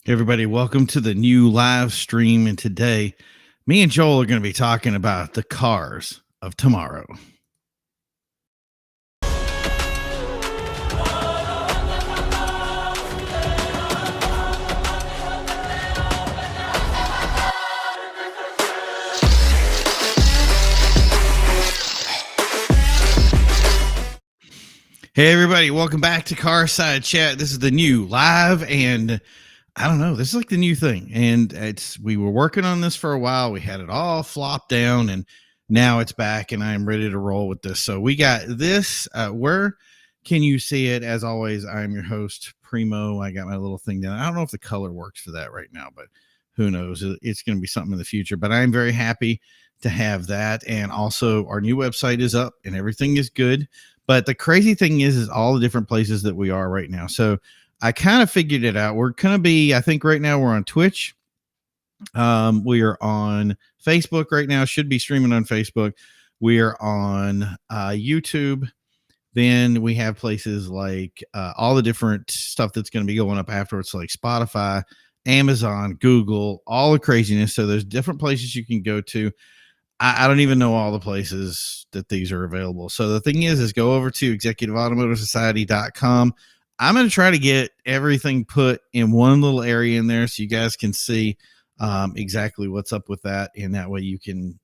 Everybody, welcome to the new live stream. And today, me and Joel are going to be talking about the cars of tomorrow. Hey, everybody, welcome back to Carside Chat. This is the new live, and I don't know, this is like the new thing. And we were working on this for a while. We had it all flopped down, and now it's back, and I am ready to roll with this. So we got this. Where can you see it? As always, I'm your host, Primo. I got my little thing down. I don't know if the color works for that right now, but who knows? It's going to be something in the future. But I'm very happy to have that. And also, our new website is up, and everything is good. But the crazy thing is all the different places that we are right now. So I kind of figured it out. We're going to be, I think right now we're on Twitch. We are on Facebook right now. Should be streaming on Facebook. We are on YouTube. Then we have places like all the different stuff that's going to be going up afterwards, like Spotify, Amazon, Google, all the craziness. So there's different places you can go to. I don't even know all the places that these are available. So the thing is go over to executiveautomotivesociety.com. I'm going to try to get everything put in one little area in there so you guys can see exactly what's up with that. And that way you can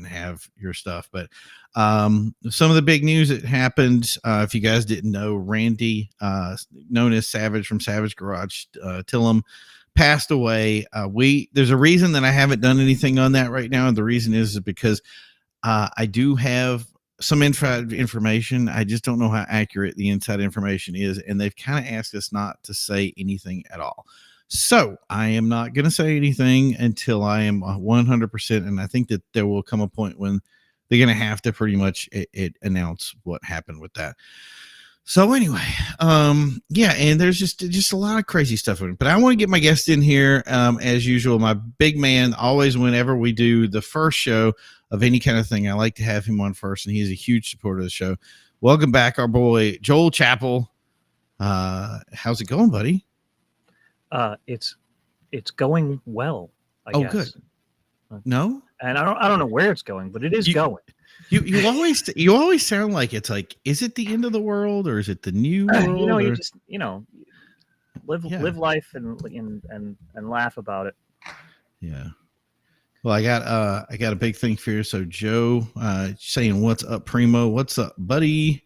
have your stuff. But some of the big news that happened, if you guys didn't know, Randy, known as Savage from Savage Garage, Tillum, passed away. There's a reason that I haven't done anything on that right now, and the reason is because I do have some information. I just don't know how accurate the inside information is, and they've kind of asked us not to say anything at all. So I am not going to say anything until I am 100%, and I think that there will come a point when they're going to have to pretty much announce what happened with that. So anyway, yeah, and there's just a lot of crazy stuff. But I want to get my guest in here, as usual. My big man, always whenever we do the first show of any kind of thing, I like to have him on first, and he's a huge supporter of the show. Welcome back, our boy Joel Chappell. How's it going, buddy? It's going well. I guess. Good. No, and I don't know where it's going, but it is going. You always sound like it's like, is it the end of the world or is it the new world? You just live life and laugh about it. Yeah. Well, I got a big thing for you. So Joe, saying what's up, Primo? What's up, buddy?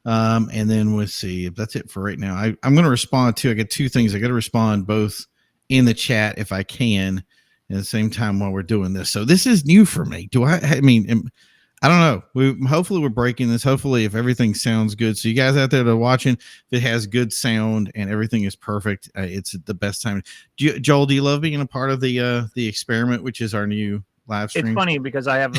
And then we'll see if that's it for right now. I'm going to respond to. I got two things. I got to respond both in the chat if I can, at the same time while we're doing this. So this is new for me. I mean, I don't know. Hopefully we're breaking this. Hopefully if everything sounds good. So you guys out there that are watching, if it has good sound and everything is perfect, it's the best time. Joel, do you love being a part of the experiment, which is our new live stream? It's funny because I have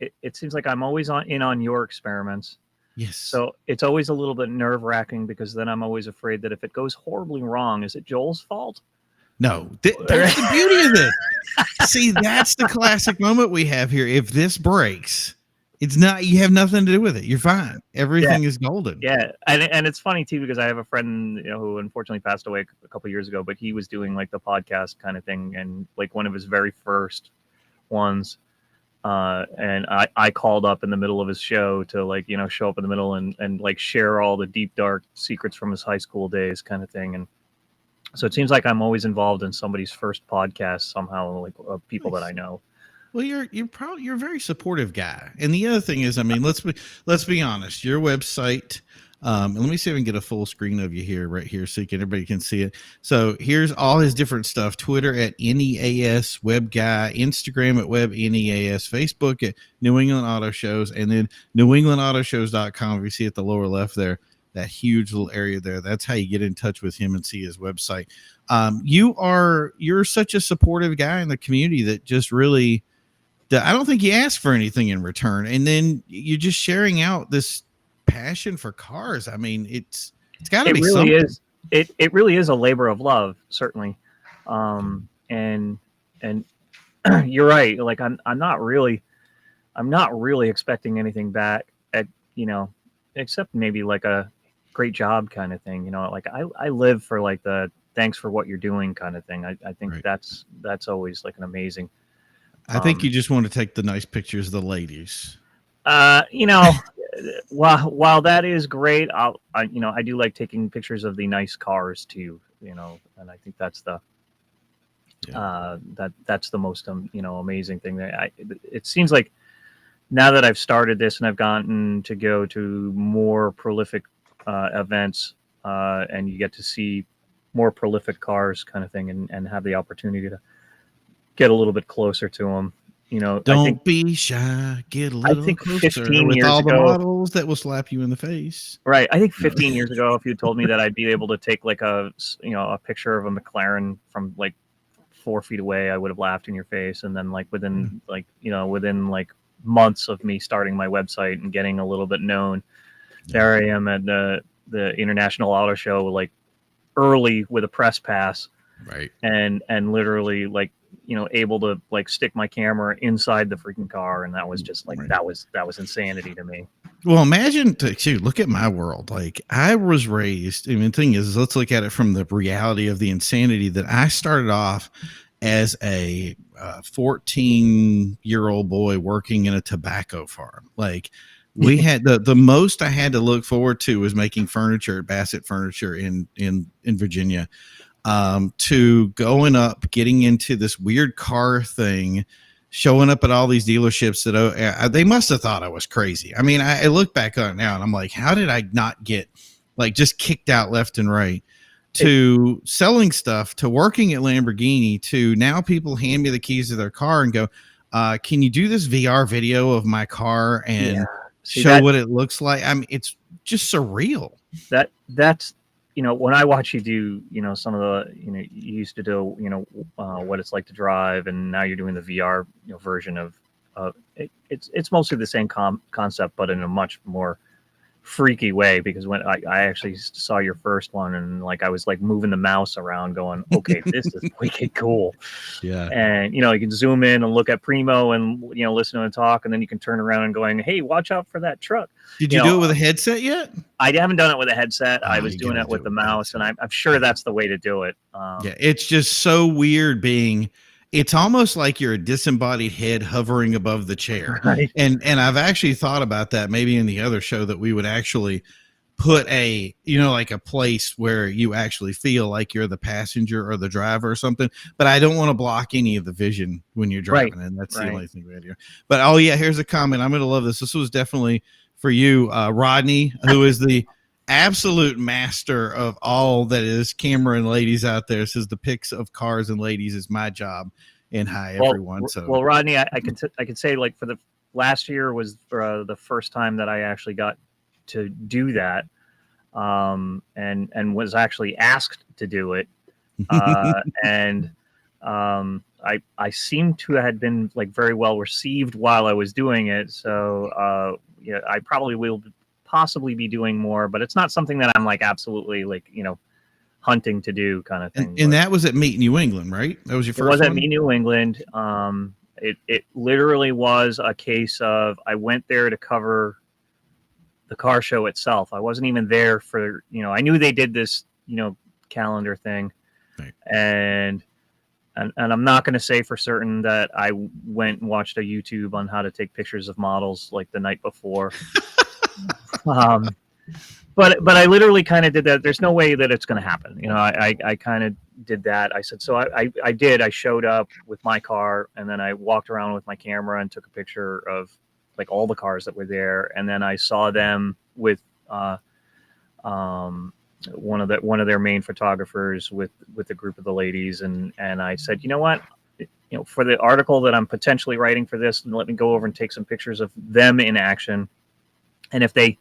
it seems like I'm always on your experiments. Yes. So it's always a little bit nerve-wracking because then I'm always afraid that if it goes horribly wrong, is it Joel's fault? No, that's the beauty of this. See, that's the classic moment we have here. If this breaks, it's not, you have nothing to do with it. You're fine. Everything is golden. Yeah. And it's funny too, because I have a friend, who unfortunately passed away a couple of years ago, but he was doing like the podcast kind of thing. And like one of his very first ones. And I called up in the middle of his show to show up in the middle and like share all the deep, dark secrets from his high school days kind of thing. And so it seems like I'm always involved in somebody's first podcast somehow, like people that I know. Well, you're a very supportive guy. And the other thing is, I mean, let's be honest. Your website. And let me see if I can get a full screen of you here, right here, so everybody can see it. So here's all his different stuff: Twitter at NEAS Web Guy, Instagram at Web NEAS, Facebook at New England Auto Shows, and then NewEnglandAutoShows.com. If you see at the lower left there, that huge little area there, that's how you get in touch with him and see his website. You're such a supportive guy in the community that just really, I don't think you ask for anything in return, and then you're just sharing out this passion for cars. I mean, it's got to be really something. It really is a labor of love, certainly. And you're right. Like I'm not really expecting anything back except maybe like a great job kind of thing. Like I live for like the thanks for what you're doing kind of thing. I think Right. that's always like an amazing. I think you just want to take the nice pictures of the ladies. You know, while that is great, I do like taking pictures of the nice cars too. You know, and I think that's the that's the most amazing thing. It seems like now that I've started this and I've gotten to go to more prolific events, and you get to see more prolific cars kind of thing, and have the opportunity to get a little bit closer to them. You know, Don't be shy. Get a I little think closer 15 with years all the ago, models that will slap you in the face. right? I think No. 15 years ago, if you told me that I'd be able to take like a picture of a McLaren from like 4 feet away, I would have laughed in your face. And then like within months of me starting my website and getting a little bit known, there I am at the International Auto Show, like early with a press pass, Right. and literally like able to like stick my camera inside the freaking car, and that was just like Right. that was insanity to me. Well, imagine, look at my world. Like I was raised, I mean, the thing is, let's look at it from the reality of the insanity that I started off as a 14-year-old boy working in a tobacco farm. Like we had the most I had to look forward to was making furniture at Bassett Furniture in Virginia, to going up, getting into this weird car thing, showing up at all these dealerships that they must have thought I was crazy. I mean, I look back on it now and I'm like, how did I not get like just kicked out left and right? To selling stuff, to working at Lamborghini, to now people hand me the keys to their car and go, can you do this VR video of my car and show what it looks like? I mean, it's just surreal. That's when I watch you do some of the you used to do what it's like to drive, and now you're doing the VR version of it's mostly the same concept, but in a much more freaky way, because when I actually saw your first one, and like I was like moving the mouse around going, okay, this is wicked cool. Yeah. And you can zoom in and look at Primo and listen to him talk, and then you can turn around and going, hey, watch out for that truck. Did you do it with a headset yet? I haven't done it with a headset. I was you doing gotta it with do the it with a mouse, and headset. I'm sure that's the way to do it. Yeah, it's just so weird it's almost like you're a disembodied head hovering above the chair. Right. And I've actually thought about that maybe in the other show, that we would actually put like a place where you actually feel like you're the passenger or the driver or something, but I don't want to block any of the vision when you're driving. And that's the only thing we had here. But here's a comment. I'm going to love this. This was definitely for you, Rodney, who is the absolute master of all that is camera and ladies out there. Says the pics of cars and ladies is my job. And hi everyone. Well, Rodney, I can say, like, for the last year was the first time that I actually got to do that, and was actually asked to do it, and I seem to have been like very well received while I was doing it. So I probably will possibly be doing more, but it's not something that I'm like absolutely like hunting to do kind of thing. And that was at Meet New England, right? That was your first one? It was at Meet New England. It literally was a case of I went there to cover the car show itself. I wasn't even there for I knew they did this calendar thing, right. And I'm not going to say for certain that I went and watched a YouTube on how to take pictures of models like the night before. But I literally kind of did that. There's no way that it's going to happen. I kind of did that. I said, so I did. I showed up with my car, and then I walked around with my camera and took a picture of like all the cars that were there. And then I saw them with one of their main photographers with a group of the ladies. And I said, you know what? For the article that I'm potentially writing for this, let me go over and take some pictures of them in action. And if they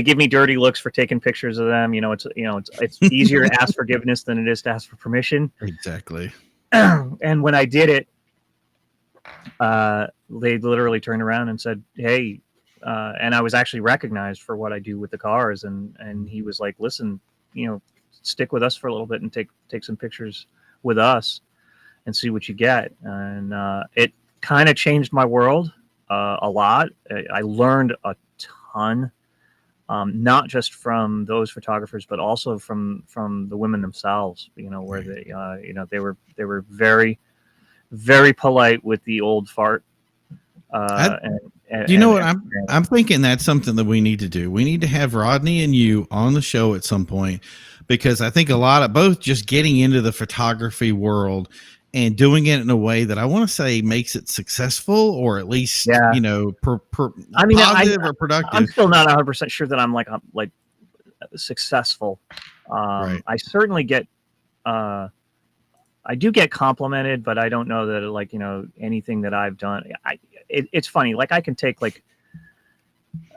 give me dirty looks for taking pictures of them, it's easier to ask forgiveness than it is to ask for permission. Exactly. And when I did it, they literally turned around and said, hey, and I was actually recognized for what I do with the cars. And he was like, listen, stick with us for a little bit and take some pictures with us and see what you get. And it kind of changed my world a lot. I learned a ton. not just from those photographers, but also from the women themselves. Where Right. they were very, very polite with the old fart. I, And you know what? and I'm thinking that's something that we need to do. We need to have Rodney and you on the show at some point, because I think a lot of both just getting into the photography world and doing it in a way that I want to say makes it successful, or at least, yeah, I mean, positive or I'm productive. still not 100% sure that I'm like successful. Right. I certainly get I do get complimented, but I don't know that like anything that I've done. It's funny. Like I can take like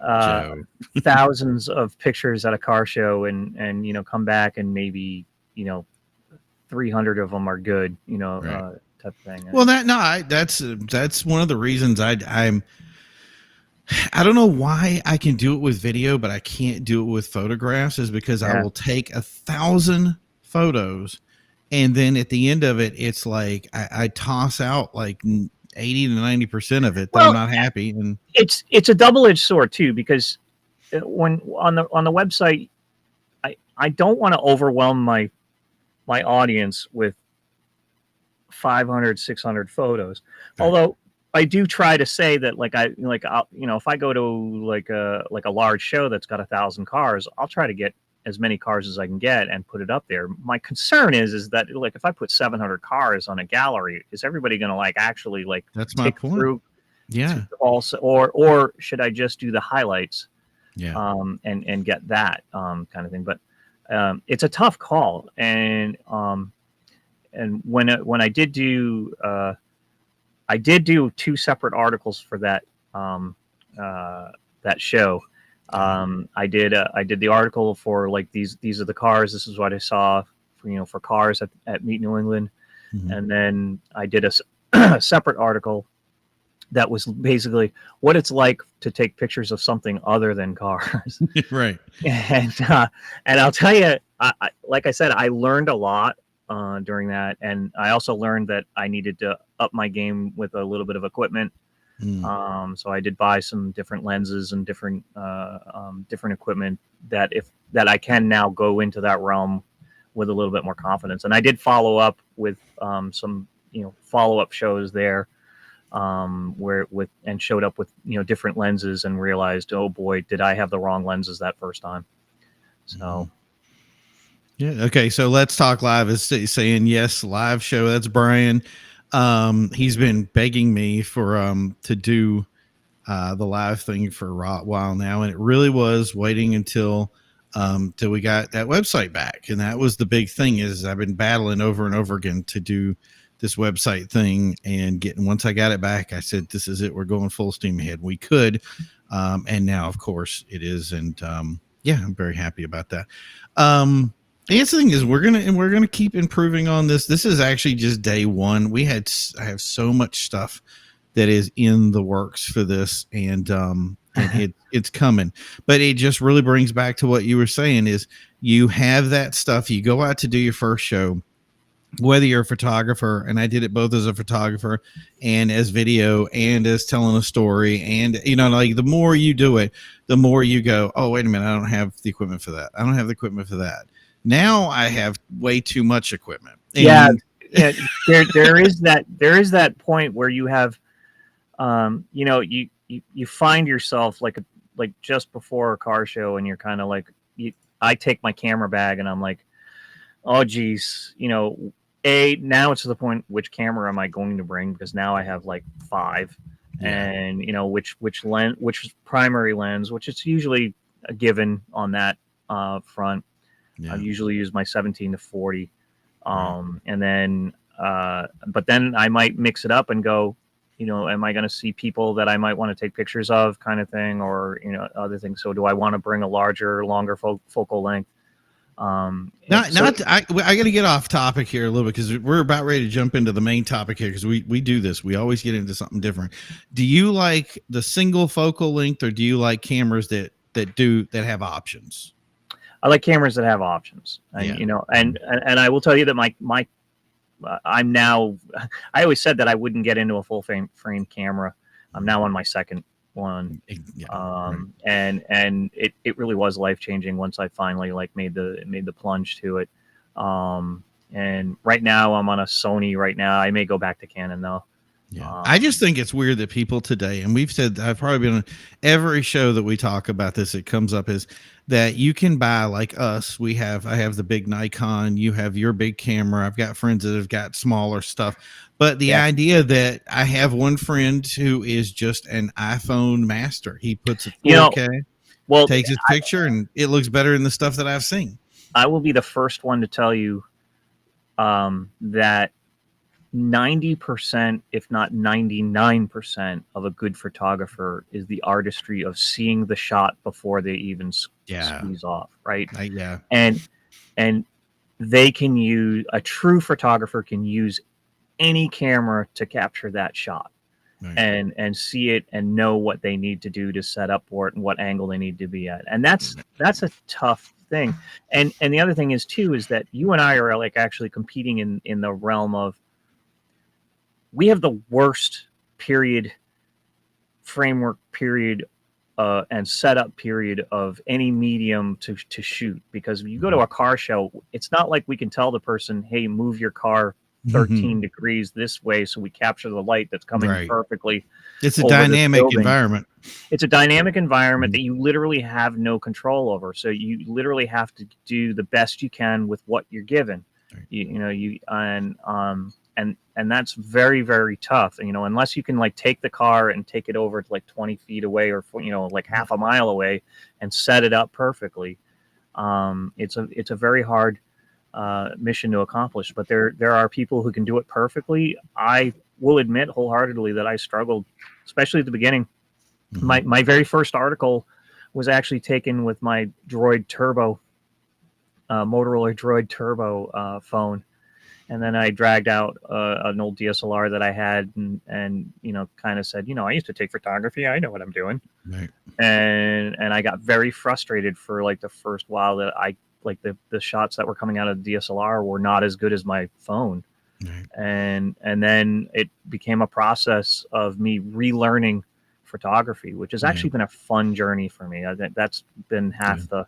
uh, Joe. thousands of pictures at a car show and come back and maybe 300 of them are good. Right. Type of thing. Well, that's one of the reasons I don't know why I can do it with video, but I can't do it with photographs, is because I Yeah. will take 1,000 photos, and then at the end of it, it's like I toss out like 80 to 90% of it that I'm Well, not happy. And it's a double-edged sword too, because when on the website, I don't want to overwhelm my audience with 500, 600 photos. right, Although I do try to say that if I go to like a large show that's got 1,000 cars, I'll try to get as many cars as I can get and put it up there. My concern is that like if I put 700 cars on a gallery, is everybody going to like actually like that's my tick point. through to Yeah, also, or should I just do the highlights yeah, and get that kind of thing? But it's a tough call, and when I did do two separate articles for that show. I did the article for like these are the cars. This is what I saw for cars at Meet New England, mhm. and then I did a separate article that was basically what it's like to take pictures of something other than cars. Right. And I'll tell you, like I said, I learned a lot during that, and I also learned that I needed to up my game with a little bit of equipment. Mm. So I did buy some different lenses and different equipment that I can now go into that realm with a little bit more confidence. And I did follow up with some follow up shows there and showed up with different lenses and realized, oh boy, did I have the wrong lenses that first time. So Yeah. Okay. So Let's Talk Live is saying yes, live show. That's Brian. He's been begging me for to do the live thing for a while now, and it really was waiting until till we got that website back, and that was the big thing. Is I've been battling over and over again to do this website thing, and once I got it back, I said, "This is it. We're going full steam ahead." We could, and now, of course, it is, and yeah, I'm very happy about that. The thing is, we're gonna keep improving on this. This is actually just day one. I have so much stuff that is in the works for this, and it's coming. But it just really brings back to what you were saying: is you have that stuff. You go out to do your first show, whether you're a photographer, and I did it both as a photographer and as video and as telling a story. And like the more you do it, the more you go, oh, wait a minute, I don't have the equipment for that. I don't have the equipment for that. Now I have way too much equipment. And yeah, there is that point where you have you find yourself like just before a car show, and you're kind of like, I take my camera bag and I'm like, oh geez, now it's to the point, which camera am I going to bring, because now I have like 5, yeah, and which primary lens, which it's usually a given on that front. I yeah, usually use my 17 to 40, right. and then but then I might mix it up and go, am I going to see people that I might want to take pictures of, kind of thing, or other things. So do I want to bring a longer focal length? I I got to get off topic here a little bit, because we're about ready to jump into the main topic here, because we do this. We always get into something different. Do you like the single focal length, or do you like cameras that have options? like cameras that have options, and Yeah. and I will tell you that my I'm now. I always said that I wouldn't get into a full frame camera. I'm now on my second one. Yeah, right. And it really was life changing once I finally like made the plunge to it. And right now I'm on a Sony right now. I may go back to Canon though. Yeah. I just think it's weird that people today, and we've said, I've probably been on every show that we talk about this, it comes up is that you can buy like us. I have the big Nikon, you have your big camera. I've got friends that have got smaller stuff. But the Yeah. idea that I have one friend who is just an iPhone master, he puts it You know, 4K, well, takes his picture, and it looks better than the stuff that I've seen. I will be the first one to tell you that 90%, if not 99% of a good photographer is the artistry of seeing the shot before they even squeeze off, right? Yeah. And they can use, a true photographer can use any camera to capture that shot. Right. And see it and know what they need to do to set up for it and what angle they need to be at. And that's a tough thing. And the other thing is too, is that you and I are like actually competing in the realm of, we have the worst framework period, and setup period of any medium to shoot. Because if you go to a car show, it's not like we can tell the person, hey, move your car 13 degrees this way so we capture the light that's coming perfectly. It's a dynamic environment. It's a dynamic environment that you literally have no control over. So you literally have to do the best you can with what you're given. And that's very, very tough. Unless you can like take the car and take it over to like 20 feet away or like half a mile away and set it up perfectly. It's a very hard mission to accomplish, but there are people who can do it perfectly. I will admit wholeheartedly that I struggled, especially at the beginning. My very first article was actually taken with my Droid Turbo, Motorola Droid Turbo phone. And then I dragged out an old DSLR that I had and kind of said, I used to take photography. I know what I'm doing. Right. And I got very frustrated for like the first while that like the shots that were coming out of the DSLR were not as good as my phone. Right. And then it became a process of me relearning photography, which has actually been a fun journey for me. I think that's been half the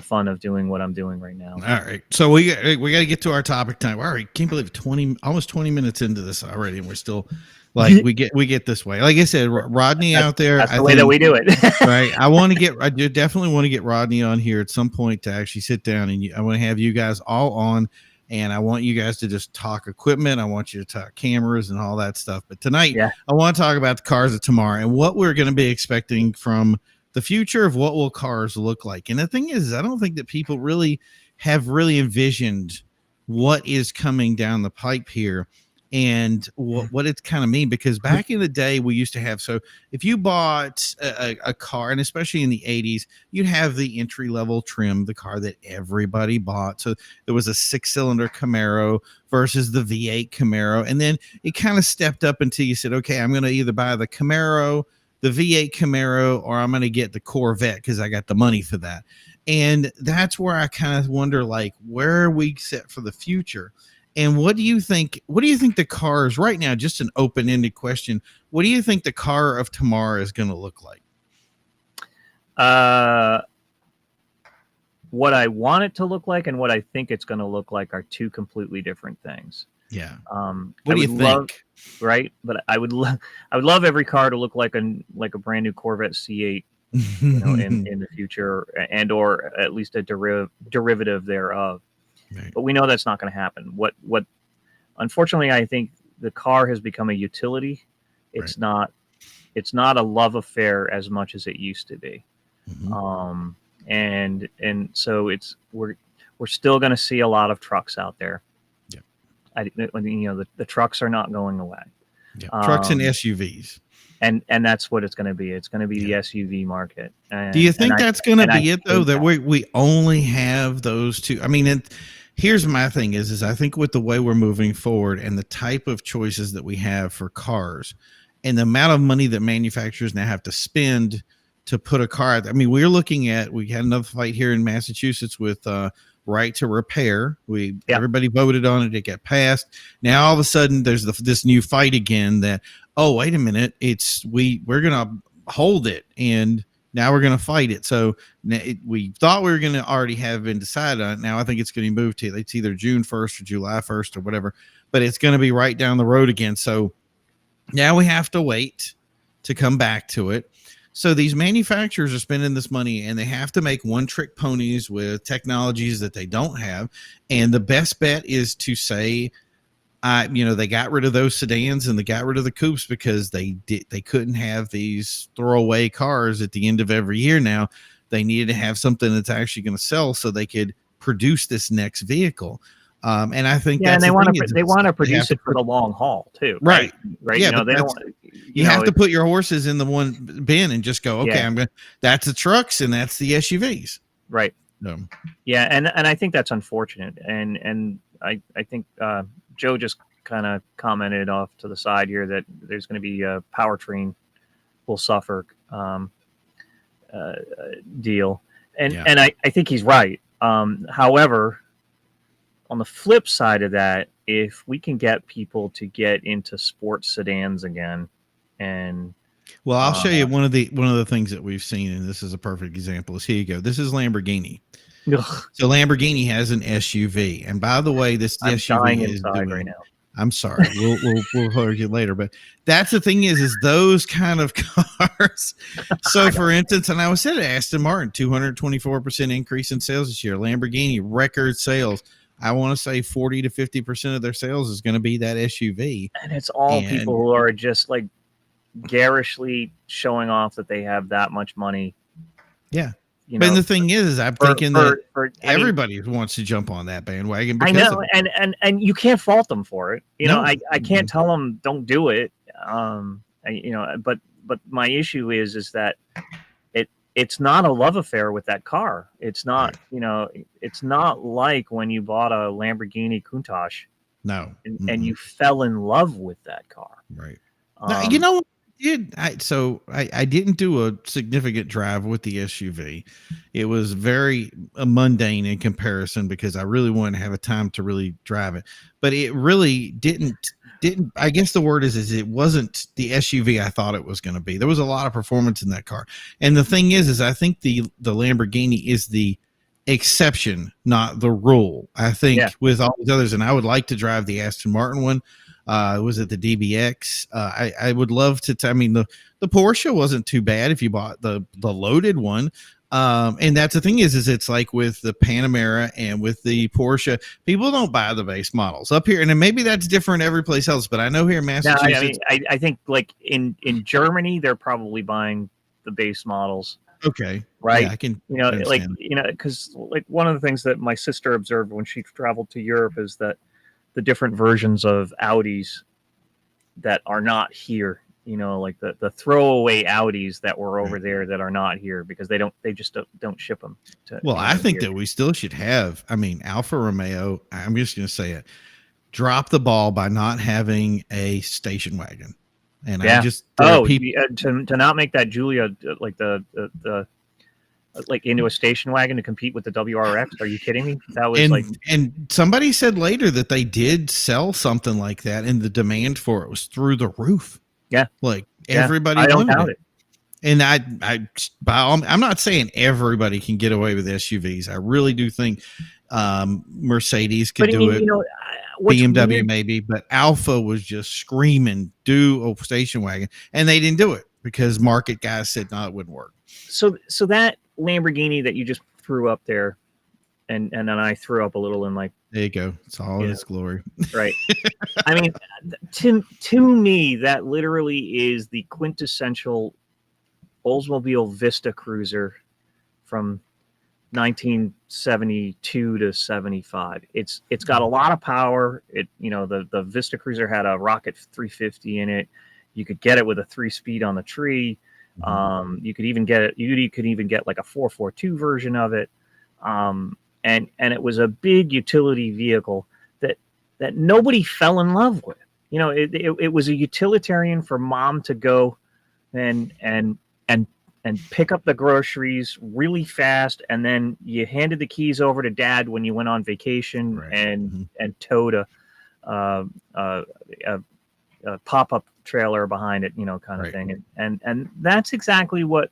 fun of doing what I'm doing right now. All right. So we got to get to our topic time. All right. Can't believe almost 20 minutes into this already. And we're still like, we get this way. Like I said, Rodney out there. That's the way that we do it. Right. I do definitely want to get Rodney on here at some point to actually sit down and I want to have you guys all on. And I want you guys to just talk equipment. I want you to talk cameras and all that stuff. But tonight, I want to talk about the cars of tomorrow and what we're going to be expecting from the future of what will cars look like. And the thing is, I don't think that people have envisioned what is coming down the pipe here and what it's kind of mean. Because back in the day, we used to have, so if you bought a car, and especially in the 80s, you'd have the entry level trim, the car that everybody bought. So there was a 6-cylinder Camaro versus the V8 Camaro. And then it kind of stepped up until you said, okay, I'm going to either buy the Camaro, the V8 Camaro, or I'm going to get the Corvette because I got the money for that. And that's where I kind of wonder, like, where are we set for the future? And what do you think the cars right now, just an open-ended question, what do you think the car of tomorrow is going to look like? What I want it to look like and what I think it's going to look like are two completely different things. Yeah. What do you think? Right, but I would love every car to look like a brand new Corvette C8, in the future, and or at least a derivative thereof. Right. But we know that's not going to happen. What unfortunately, I think the car has become a utility. It's not a love affair as much as it used to be. Mm-hmm. And so we're still going to see a lot of trucks out there. The trucks are not going away. Yeah. Trucks and SUVs. And that's what it's going to be. It's going to be the SUV market. Do you think that's going to be it, though, that we only have those two? I mean, here's my thing is I think with the way we're moving forward and the type of choices that we have for cars and the amount of money that manufacturers now have to spend to put a car out. I mean, we had another fight here in Massachusetts with right to repair. Everybody voted on it. It got passed. Now all of a sudden there's this new fight again that, oh, wait a minute. We're going to hold it, and now we're going to fight it. So we thought we were going to already have been decided on it. Now I think it's going to move to, it's either June 1st or July 1st or whatever, but it's going to be right down the road again. So now we have to wait to come back to it. So these manufacturers are spending this money, and they have to make one-trick ponies with technologies that they don't have. And the best bet is to say, they got rid of those sedans and they got rid of the coupes because they couldn't have these throwaway cars at the end of every year. Now they needed to have something that's actually going to sell so they could produce this next vehicle. And I think and they want to produce it for the long haul too, right? Yeah, they don't. You have to put your horses in the one bin and just go, okay, yeah. That's the trucks and that's the SUVs, right? Yeah, and I think that's unfortunate, and I think Joe just kind of commented off to the side here that there's going to be a powertrain will suffer deal, and I think he's right. However, on the flip side of that, if we can get people to get into sports sedans again, and I'll show you one of the things that we've seen, and this is a perfect example. Here you go. This is Lamborghini. Ugh. So Lamborghini has an SUV, and by the way, this I'm SUV is doing right now. I'm sorry, we'll argue later, but that's the thing is those kind of cars. So for instance, and I was said Aston Martin 224% increase in sales this year. Lamborghini record sales. I want to say 40 to 50% of their sales is going to be that SUV, and it's all people who are just like garishly showing off that they have that much money. Yeah. But the thing is I'm thinking that everybody wants to jump on that bandwagon. I know, and you can't fault them for it. I can't tell them don't do it. But my issue is that it's not a love affair with that car. It's not, it's not like when you bought a Lamborghini Countach. No, and you fell in love with that car. Right. Now, I didn't do a significant drive with the SUV. It was very mundane in comparison because I really wanted to have a time to really drive it, but it really didn't, I guess the word is it wasn't the SUV I thought it was going to be. There was a lot of performance in that car. And the thing is I think the Lamborghini is the exception, not the rule. I think with all these others, and I would like to drive the Aston Martin one. Was it the DBX? I would love to. The Porsche wasn't too bad if you bought the loaded one. And that's the thing is it's like with the Panamera and with the Porsche, people don't buy the base models up here. And then maybe that's different every place else, but I know here in Massachusetts. No, I think like in Germany, they're probably buying the base models. Okay. Right. Yeah, I can, because like one of the things that my sister observed when she traveled to Europe is that the different versions of Audis that are not here, like the throwaway Audis that were over there that are not here because they just don't ship them. I think that we still should have, Alfa Romeo, I'm just going to say it, drop the ball by not having a station wagon. And I just, to not make that Giulia like the like into a station wagon to compete with the WRX. Are you kidding me? That was and somebody said later that they did sell something like that and the demand for it was through the roof. Yeah. Like everybody I don't doubt it. And I'm not saying everybody can get away with SUVs. I really do think Mercedes could do it. BMW weird, maybe, but Alpha was just screaming, do a station wagon. And they didn't do it because market guys said, no, it wouldn't work. So that Lamborghini that you just threw up there, and then I threw up a little in like, there you go. It's all in its glory. Right. To me, that literally is the quintessential Oldsmobile Vista Cruiser from 1972 to 75. It's got a lot of power. The Vista Cruiser had a Rocket 350 in it. You could get it with a 3-speed on the tree. You could even get like a 442 version of it. And it was a big utility vehicle that nobody fell in love with. It was a utilitarian for mom to go and pick up the groceries really fast, and then you handed the keys over to dad when you went on vacation, and towed a pop-up trailer behind it, kind of Right. thing. And that's exactly what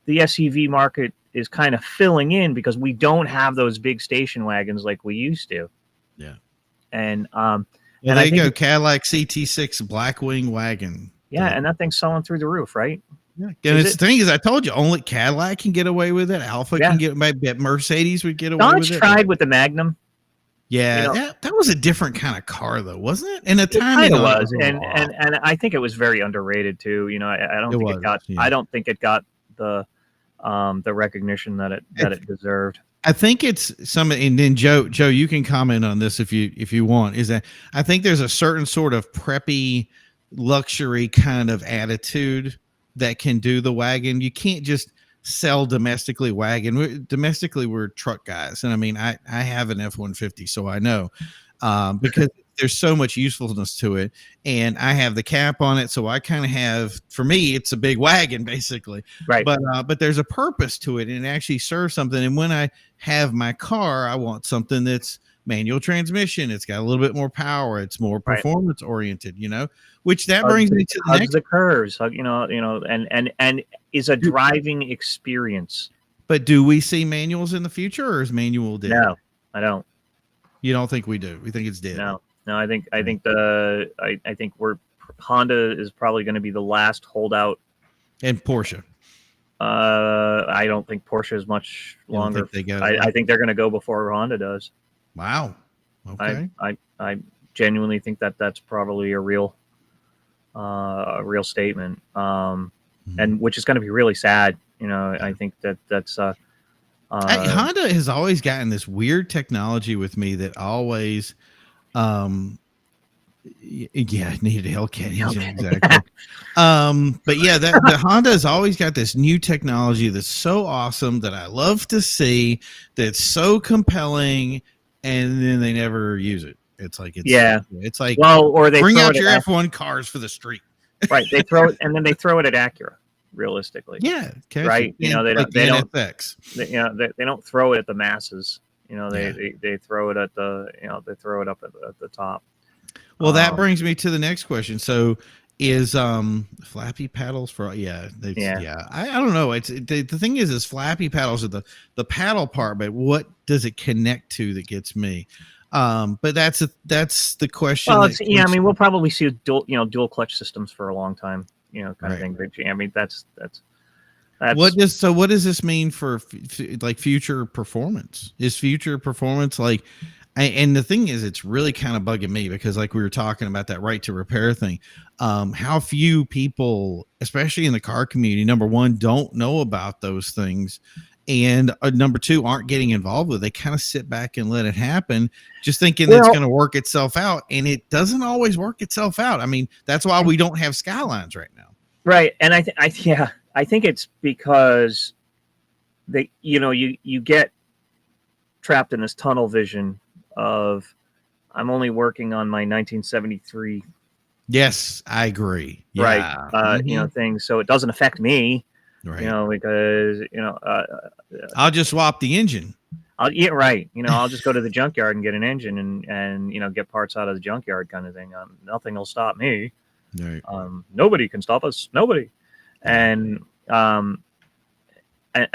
the SUV market is kind of filling in, because we don't have those big station wagons like we used to. Yeah. And Well, and there I you think go. Cadillac CT6 Blackwing wagon. and that thing's selling through the roof, right? Yeah. And Is it's it? the thing is, I told you, only Cadillac can get away with it. Alpha Yeah. can get, maybe Mercedes would get away Dodge with it. tried with the Magnum. Yeah, that was a different kind of car, though, wasn't it? And the It timing kind of on it was, was a little off. and I think it was very underrated too. I don't It think was. it got Yeah. I don't think it got the recognition that it deserved. I think it's some, and then Joe, you can comment on this if you want. Is that I think there's a certain sort of preppy luxury kind of attitude that can do the wagon. You can't just sell domestically wagon. Domestically, we're truck guys, and I mean, I have an F-150, so I know because there's so much usefulness to it, and I have the cap on it, so I kind of have. For me, it's a big wagon, basically. Right. But there's a purpose to it, and it actually serves something. And when I have my car, I want something that's manual transmission. It's got a little bit more power. It's more performance oriented, which that brings me to the next. The curves, and is a driving experience. But do we see manuals in the future, or is manual dead? No, I don't. You don't think we do? We think it's dead? No, I think Honda is probably going to be the last holdout. And Porsche. I don't think Porsche is much longer. I think they're going to go before Honda does. Wow. Okay. I genuinely think that's probably a real statement. And which is going to be really sad. I think that's Honda has always gotten this weird technology with me that always, needed a Hellcat engine, exactly. But yeah, the Honda has always got this new technology that's so awesome that I love to see, that's so compelling, and then they never use it. It's like or they bring out your F1 cars for the street. Right, they throw it, and then they throw it at Acura. Realistically, yeah, right. They don't. They don't throw it at the masses. They throw it at they throw it up at the top. Well, that brings me to the next question. So, is flappy paddles for? I don't know. It's the thing is flappy paddles are the paddle part, but what does it connect to that gets me? But that's the question. Well, we'll probably see dual clutch systems for a long time. Kind of thing. I mean, that's what does this mean for like future performance? Is future performance like? And the thing is, it's really kind of bugging me because, like we were talking about that right to repair thing, how few people, especially in the car community, number one, don't know about those things, and number two, aren't getting involved with it. They kind of sit back and let it happen, just thinking it's going to work itself out, and it doesn't always work itself out. I mean, that's why we don't have Skylines right now. Right, and I think it's because you get trapped in this tunnel vision of I'm only working on my 1973. Yes, I agree. Yeah. Right. Things. So it doesn't affect me, right. Because, I'll just swap the engine. Right. I'll just go to the junkyard and get an engine and get parts out of the junkyard kind of thing. Nothing will stop me. Right. Nobody can stop us. Nobody. And,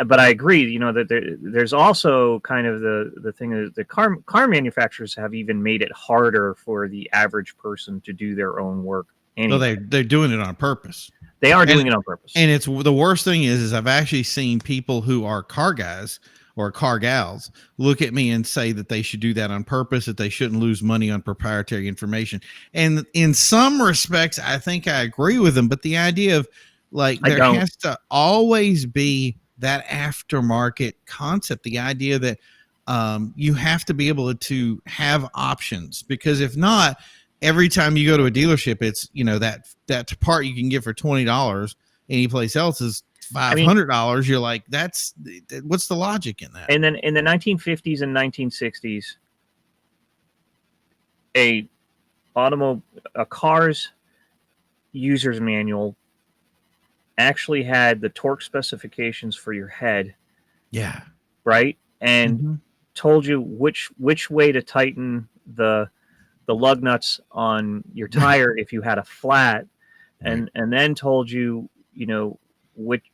but I agree, that there's also kind of the thing that the car manufacturers have even made it harder for the average person to do their own work. Anyway. Well, they're doing it on purpose. They are doing it on purpose. And it's the worst thing is I've actually seen people who are car guys or car gals look at me and say that they should do that on purpose, that they shouldn't lose money on proprietary information. And in some respects, I think I agree with them. But the idea of there has to always be that aftermarket concept, the idea that you have to be able to have options, because if not, every time you go to a dealership, it's that part you can get for $20 anyplace else is $500. You're like, what's the logic in that? And then in the 1950s and 1960s, a car's user's manual actually had the torque specifications for your head. Yeah. Right. And told you which way to tighten the lug nuts on your tire if you had a flat, and then told you, you know, which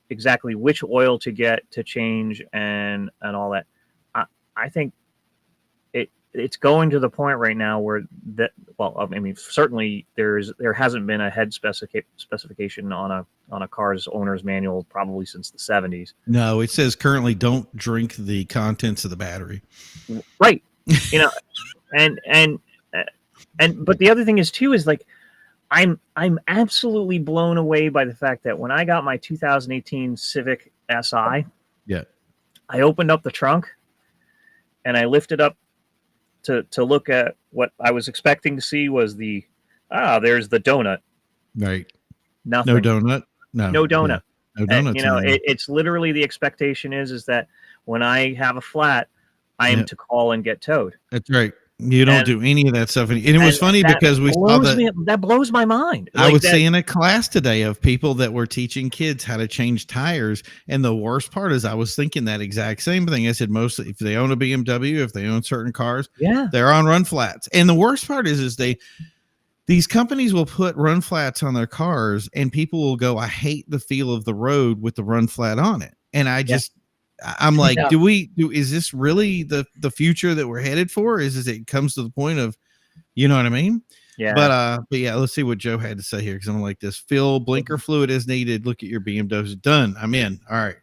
oil to get to change and all that. I think it's going to the point right now where that, well, I mean, certainly there hasn't been a head specification on a car's owner's manual probably since the 70s. No, it says currently don't drink the contents of the battery. Right. You know, and but the other thing is too is like I'm absolutely blown away by the fact that when I got my 2018 Civic Si, yeah, I opened up the trunk and I lifted up to look at what I was expecting to see was there's the donut. Right. Nothing. No donut. No donut. No donuts. You know, it's literally the expectation is that when I have a flat, I am to call and get towed. That's right. You don't do any of that stuff. And it was funny because we saw that blows my mind. I was seeing a class today of people that were teaching kids how to change tires. And the worst part is I was thinking that exact same thing. I said, mostly if they own a BMW, if they own certain cars, they're on run flats. And the worst part is these companies will put run flats on their cars and people will go, I hate the feel of the road with the run flat on it. And I'm like, is this really the future that we're headed for? Is it comes to the point of, you know what I mean? Yeah. But yeah, let's see what Joe had to say here. Cause I'm like this, fill blinker fluid as needed. Look at your BMW. Done. I'm in. All right.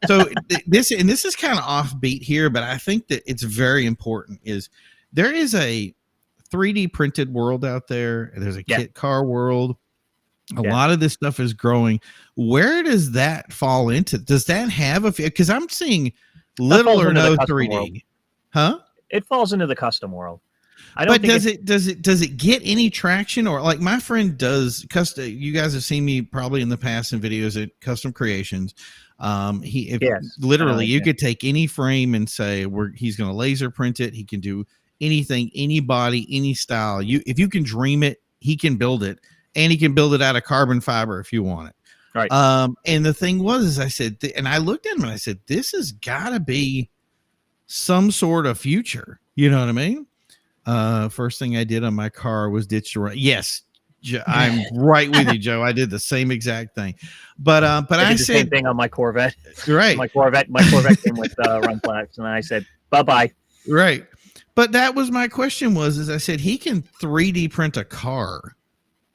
So this is kind of offbeat here, but I think that it's very important is there is a 3D printed world out there. There's a kit car world. A lot of this stuff is growing. Where does that fall into? Does that have because I'm seeing little or no 3D, world. Huh? It falls into the custom world. But does it get any traction? Or like my friend does custom. You guys have seen me probably in the past in videos at Custom Creations. Literally you could take any frame and say he's going to laser print it. He can do anything, any body, any style. If you can dream it, he can build it. And he can build it out of carbon fiber if you want it. Right. And the thing was, I said, and I looked at him and I said, this has got to be some sort of future. You know what I mean? First thing I did on my car was ditch the run. Yes, I'm right with you, Joe. I did the same exact thing. But I said the same thing on my Corvette. Right. My Corvette came with run flats, and I said, bye-bye. Right. But that was my question is I said, he can 3D print a car.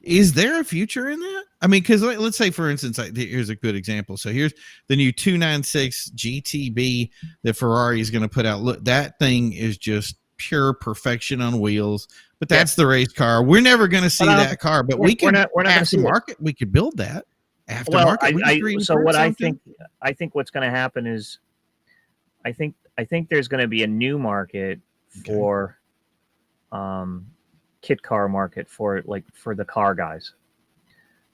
Is there a future in that? I mean, because let's say, for instance, here's a good example. So here's the new 296 GTB that Ferrari is going to put out. Look, that thing is just pure perfection on wheels. But that's the race car. We're never going to see that car. But we can aftermarket. We could build that aftermarket. So what I think what's going to happen is, I think there's going to be a new market for, kit car market for the car guys.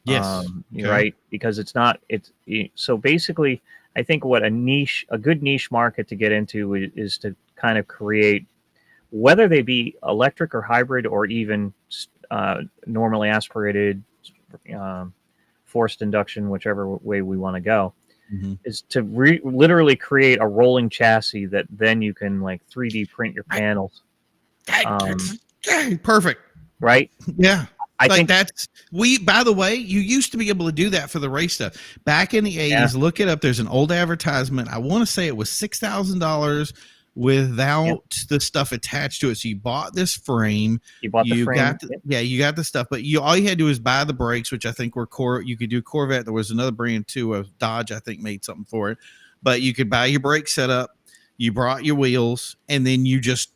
Yes. Right. Because so basically I think what a good niche market to get into is to kind of create, whether they be electric or hybrid or even normally aspirated, forced induction, whichever way we want to go, is to literally create a rolling chassis that then you can 3D print your panels. Perfect. Right? Yeah. I think by the way, you used to be able to do that for the race stuff. Back in the 80s, look it up. There's an old advertisement. I want to say it was $6,000 without the stuff attached to it. So you bought this frame. You bought the frame. You got the stuff, but all you had to do was buy the brakes, which I think were you could do Corvette. There was another brand too of Dodge, I think made something for it, but you could buy your brake setup. You brought your wheels and then you just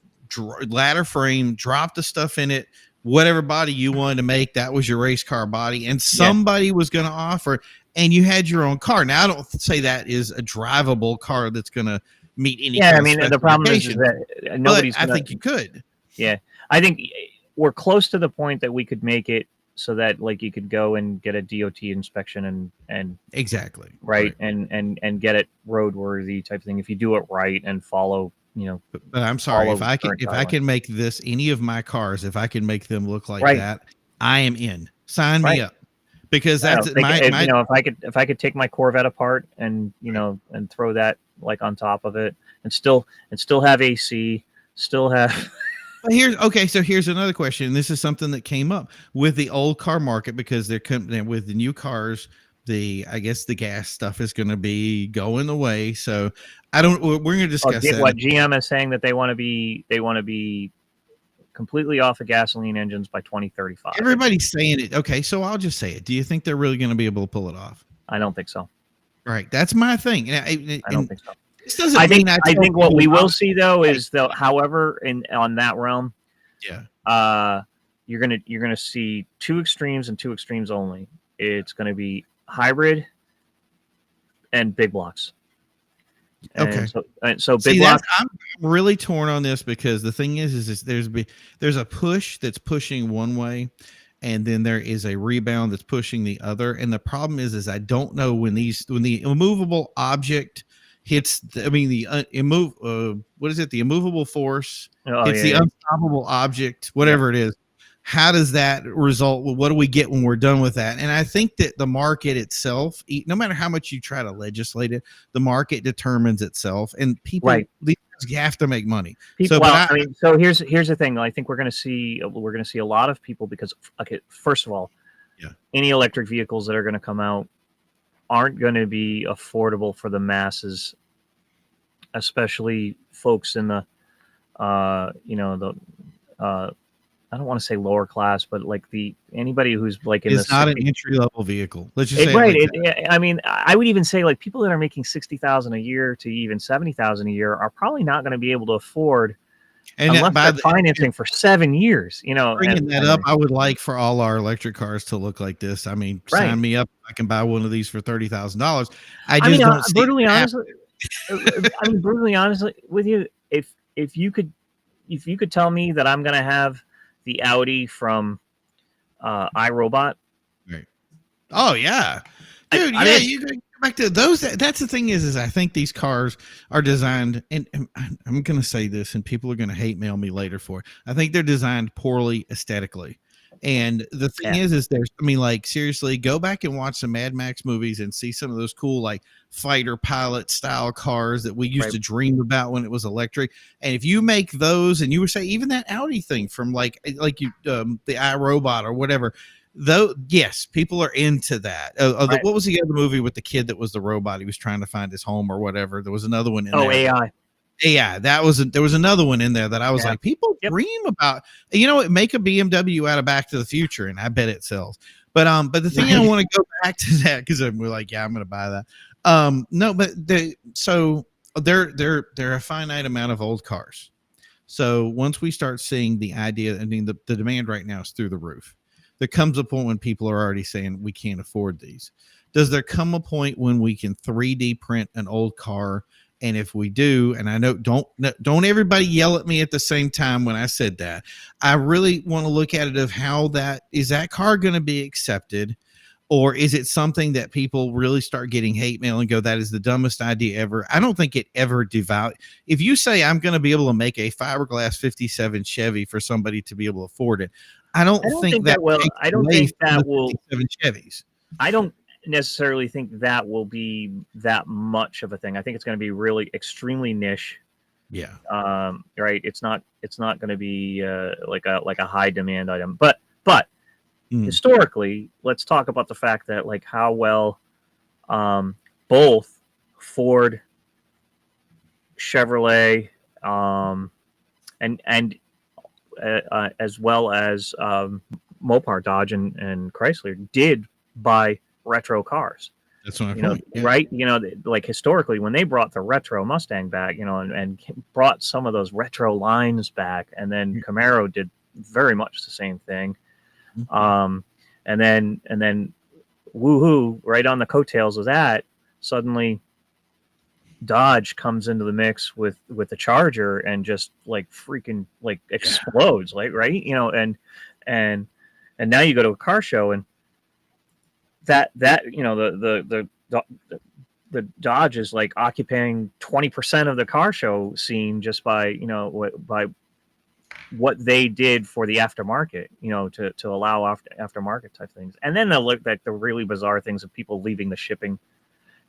ladder frame, drop the stuff in it, whatever body you wanted to make, that was your race car body, and somebody was going to offer, and you had your own car. Now I don't say that is a drivable car that's going to meet any I mean, the problem is that nobody's I think you could. I think we're close to the point that we could make it so that you could go and get a DOT inspection and exactly right. And get it roadworthy type of thing if you do it right and follow. But I'm sorry, if I can make this, any of my cars, if I can make them look like that, I am in. Sign me up, because that's if I could take my Corvette apart and and throw that on top of it and still have AC, still have So here's another question. This is something that came up with the old car market because they're coming with the new cars. I guess the gas stuff is going to be going away. So I don't. We're going to discuss that. What GM is saying that they want to be completely off of gasoline engines by 2035. Everybody's saying it. Okay, so I'll just say it. Do you think they're really going to be able to pull it off? I don't think so. Right. That's my thing. I don't think so. This doesn't mean I think what we will see though is though, however, on that realm, you're gonna see two extremes and two extremes only. It's gonna be hybrid and big blocks. Okay. So big blocks. I'm really torn on this because the thing is there's a push that's pushing one way, and then there is a rebound that's pushing the other. And the problem is I don't know when the immovable object hits. The immovable force hits the unstoppable object, whatever it is. How does that result? What do we get when we're done with that? And I think that the market itself, no matter how much you try to legislate it, the market determines itself, and people have to make money. So here's the thing. I think we're going to see a lot of people because, okay, first of all, any electric vehicles that are going to come out aren't going to be affordable for the masses, especially folks in the, I don't want to say lower class, but like anybody who's like it's not an entry level vehicle. Let's just say I mean, I would even say like people that are making $60,000 a year to even $70,000 a year are probably not going to be able to afford, unless they're financing for 7 years. Bringing that up, I would like for all our electric cars to look like this. I mean, sign me up. I can buy one of these for $30,000. Brutally honestly with you, if you could tell me that I'm going to have the Audi from iRobot. Right. Oh yeah. Dude, you go back to those. That's the thing is I think these cars are designed, and I'm going to say this, and people are going to hate mail me later for it. I think they're designed poorly aesthetically. And the thing is seriously, go back and watch some Mad Max movies and see some of those cool, like fighter pilot style cars that we used to dream about when it was electric. And if you make those, and you would say even that Audi thing from the iRobot or whatever, though, yes, people are into that. What was the other movie with the kid that was the robot? He was trying to find his home or whatever. There was another one in there. AI. Yeah, there was another one in there that I was like, people dream about. Make a BMW out of Back to the Future, and I bet it sells. But the thing I want to go back to that because we're like, I'm going to buy that. No, but there are a finite amount of old cars. So once we start seeing the idea, the demand right now is through the roof. There comes a point when people are already saying we can't afford these. Does there come a point when we can 3D print an old car? And if we do, and I know, don't everybody yell at me at the same time when I said that. I really want to look at it of how is that car going to be accepted, or is it something that people really start getting hate mail and go, that is the dumbest idea ever? I don't think it ever devalues. If you say I'm going to be able to make a fiberglass 57 Chevy for somebody to be able to afford it, I don't think that will. I don't think that will. 57 Chevys. I don't necessarily think that will be that much of a thing. I think it's going to be really extremely niche. Yeah. Right. It's not going to be like a high demand item. But historically, let's talk about the fact that like how well both Ford, Chevrolet, and as well as Mopar, Dodge, and Chrysler did by retro cars. That's what I right? Like historically, when they brought the retro Mustang back, and brought some of those retro lines back, and then Camaro did very much the same thing. And then woohoo, right on the coattails of that, suddenly Dodge comes into the mix with the Charger and just like freaking like explodes, like, right? And now you go to a car show and that the Dodge is like occupying 20% of the car show scene just by what they did for the aftermarket, to allow aftermarket type things. And then they'll look at the really bizarre things of people leaving the shipping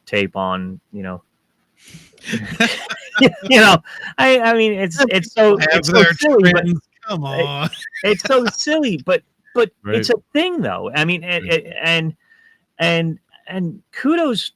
tape on, I mean, it's so silly, Come on. It's so silly, but Right. it's a thing though. I mean, and kudos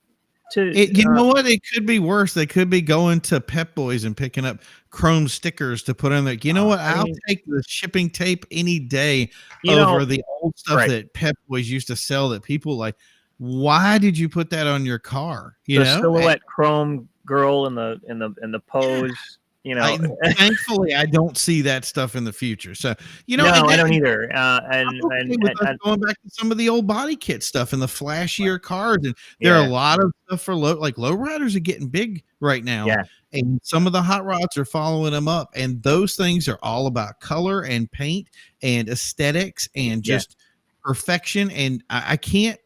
to You know what? It could be worse. They could be going to Pep Boys and picking up chrome stickers to put on there. You know what? I I'll mean, take the shipping tape any day you know, over the old stuff right. that Pep Boys used to sell that people like. Why did you put that on your car? You The know? silhouette chrome girl in the pose, you know. Thankfully, I don't see that stuff in the future. So, you know, No, I don't either. I'm okay with us going back to some of the old body kit stuff and the flashier cars. And there are a yeah, lot of stuff for lowriders are getting big right now. yeah, And some of the hot rods are following them up. And those things are all about color and paint and aesthetics and yeah, just perfection. And I can't,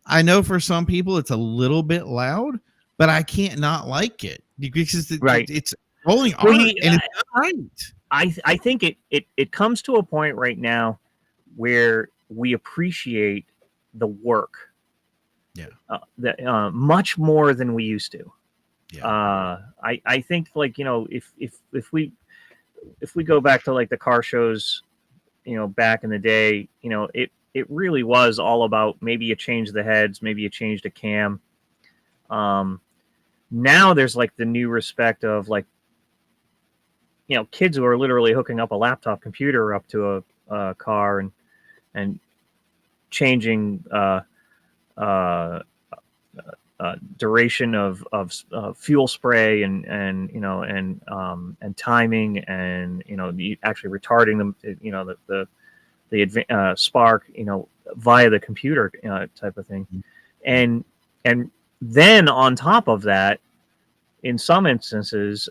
I know for some people it's a little bit loud, but I can't not like it because right. it's rolling art and it's not right. I think it comes to a point right now where we appreciate the work, much more than we used to. Yeah. I think, like, you know, if we go back to like the car shows, you know, back in the day, you know, it really was all about maybe you changed the heads, maybe you changed a cam. Now there's like the new respect of like, you know, kids who are literally hooking up a laptop computer up to a car and changing duration of fuel spray and you know and timing and you know actually retarding them, you know, the spark, you know, via the computer type of thing. And then on top of that, in some instances,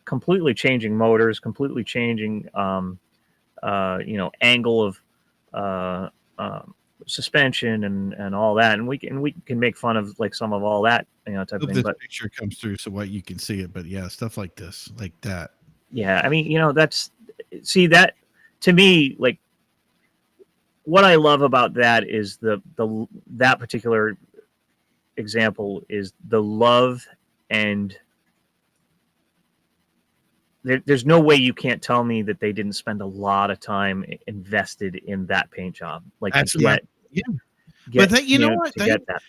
completely changing motors, completely changing you know, angle of suspension and all that, and we can make fun of like some of all that, you know, type of thing. This but picture comes through so what you can see it, but yeah, stuff like this, like that. yeah, I mean, you know, that's, see, that to me, like, what I love about that is that particular example is the love, and there's no way you can't tell me that they didn't spend a lot of time invested in that paint job. Like, That's to yeah. get But they, you know what, to get that.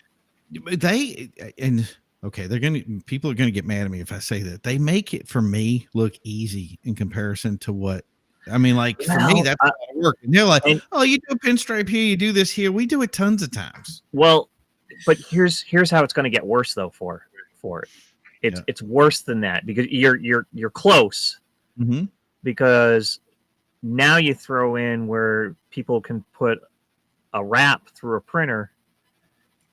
and okay, people are gonna get mad at me if I say that. They make it for me look easy in comparison to what I mean, like for me, that's a lot of work. And they're like, oh, you do a pinstripe here, you do this here. We do it tons of times. Well, but here's how it's going to get worse though for it. It's worse than that, because you're close. Mm-hmm. Because now you throw in where people can put a wrap through a printer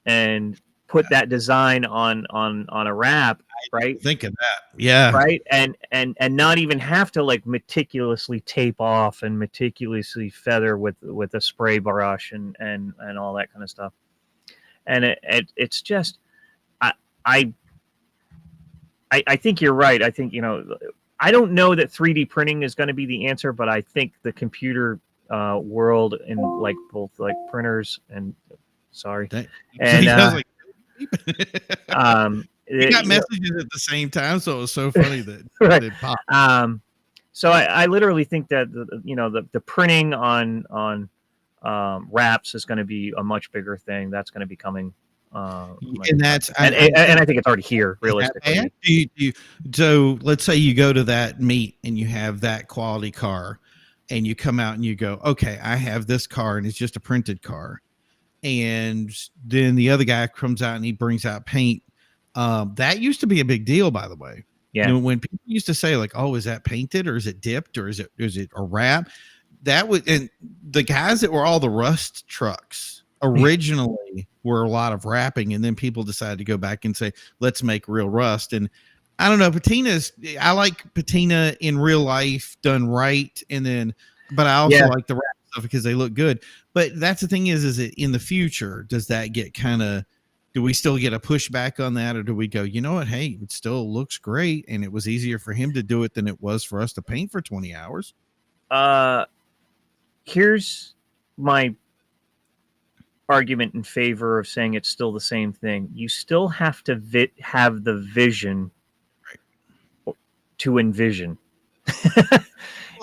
and put that design on a wrap, right? Think of that. Yeah. Right. And not even have to like meticulously tape off and meticulously feather with a spray brush and all that kind of stuff. And it's just, I think you're right. I think, you know, I don't know that 3D printing is going to be the answer, but I think the computer world, in like both like printers and like, we got you messages at the same time, so it was so funny that right. it popped. So I literally think that the printing on wraps is going to be a much bigger thing. That's going to be coming. And that's and I think it's already here, realistically. So let's say you go to that meet and you have that quality car, and you come out and you go, okay, I have this car and it's just a printed car. And then the other guy comes out and he brings out paint. That used to be a big deal, by the way. Yeah. You know, when people used to say like, oh, is that painted or is it dipped or is it a wrap? That was, and the guys that were all the rust trucks originally were a lot of wrapping, and then people decided to go back and say, let's make real rust. And I don't know, I like patina in real life done right. And then, but I also like the wrap stuff because they look good. But that's the thing is it in the future, does that get do we still get a pushback on that? Or do we go, you know what? Hey, it still looks great. And it was easier for him to do it than it was for us to paint for 20 hours. Here's my argument in favor of saying it's still the same thing. You still have to have the vision to envision. Well,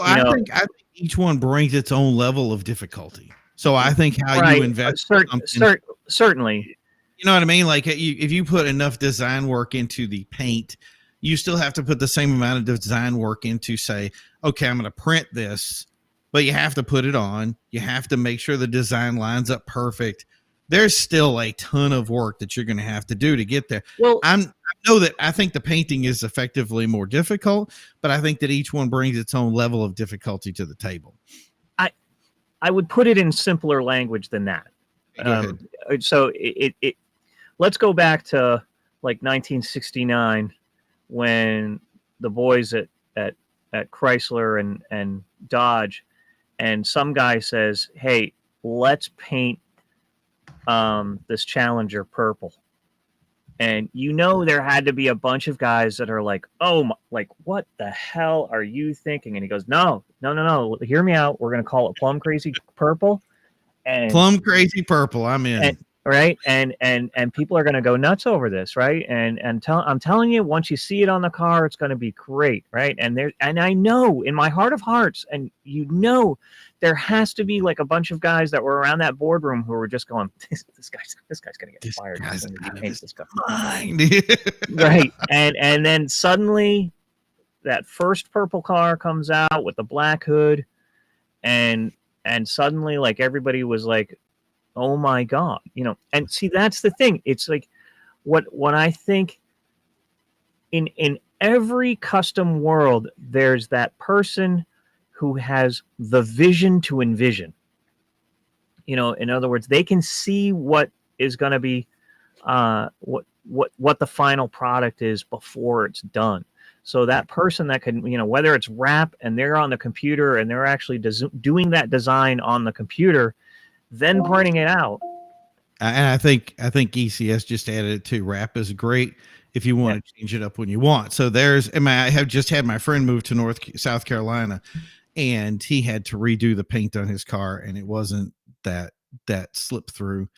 I think each one brings its own level of difficulty. So I think how you Right. invest in something, Certainly. you know what I mean? Like if you put enough design work into the paint, you still have to put the same amount of design work into, say, okay, I'm going to print this, but you have to put it on. You have to make sure the design lines up perfect. There's still a ton of work that you're going to have to do to get there. Well, I know that I think the painting is effectively more difficult, but I think that each one brings its own level of difficulty to the table. I would put it in simpler language than that. Go ahead. So let's go back to like 1969 when the boys at Chrysler and Dodge, and some guy says, "Hey, let's paint this Challenger purple." And there had to be a bunch of guys that are like, "Oh, like what the hell are you thinking?" And he goes, "No. Hear me out. We're going to call it Plum Crazy Purple." And Plum Crazy Purple. I'm in. Right, and people are going to go nuts over this, right? I'm telling you, once you see it on the car, it's going to be great, right? And I know in my heart of hearts, and there has to be like a bunch of guys that were around that boardroom who were just going, this guy's going to get fired. Right, and then suddenly that first purple car comes out with the black hood, and suddenly like everybody was like, oh my God, and see, that's the thing. It's like what I think in every custom world, there's that person who has the vision to envision. In other words, they can see what is going to be, what the final product is before it's done. So that person that can, whether it's wrap and they're on the computer and they're actually doing that design on the computer, then printing it out. And I think ECS just added it too. Wrap is great if you want to change it up when you want. So I have just had my friend move to South Carolina, and he had to redo the paint on his car, and it wasn't that slip through.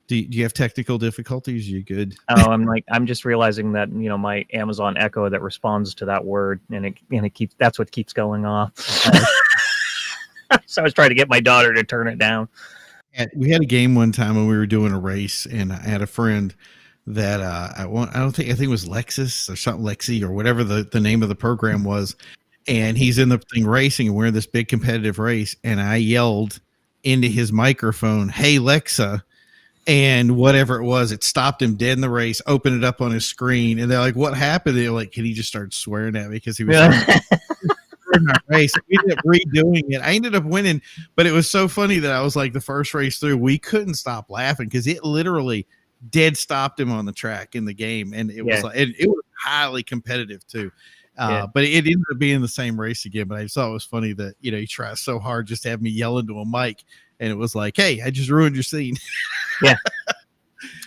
Do you have technical difficulties? You good? Oh, I'm just realizing that my Amazon Echo that responds to that word, and it keeps, that's what keeps going off. So I was trying to get my daughter to turn it down. We had a game one time when we were doing a race, and I had a friend that I think it was Lexus or something, Lexi or whatever the name of the program was, and he's in the thing racing, and we're in this big competitive race, and I yelled into his microphone, "Hey Lexa," and whatever it was, it stopped him dead in the race, opened it up on his screen, and they're like, "What happened?" They're like, "Can he just start swearing at me because he was." My race. We ended up redoing it. I ended up winning, but it was so funny that I was like the first race through, we couldn't stop laughing because it literally dead stopped him on the track in the game, and it was like it was highly competitive too. But it ended up being the same race again. But I just thought it was funny that he tries so hard just to have me yell into a mic, and it was like, "Hey, I just ruined your scene." Yeah,